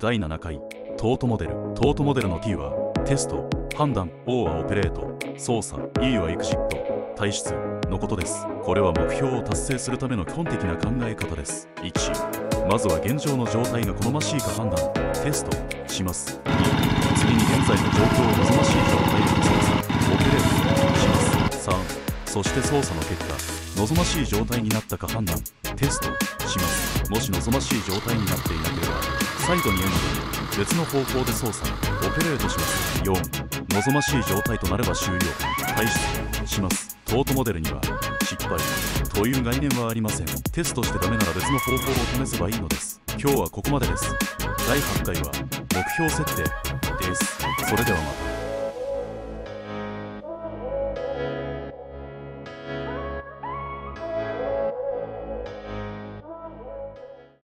第7回トートモデル。トートモデルの T はテスト、判断、O はオペレート、操作、E はエクジット、退出のことです。これは目標を達成するための基本的な考え方です。1、まずは現状の状態が好ましいか判断、テストします。2、次に現在の状況を望ましい状態に操作、オペレートします。3、そして操作の結果、望ましい状態になったか判断、テストします。もし望ましい状態になっていなければ、再度にエンド別の方法で操作、オペレートします。4、望ましい状態となれば終了、退出します。トートモデルには失敗という概念はありません。テストしてダメなら別の方法を試せばいいのです。今日はここまでです。第8回は目標設定です。それではまた。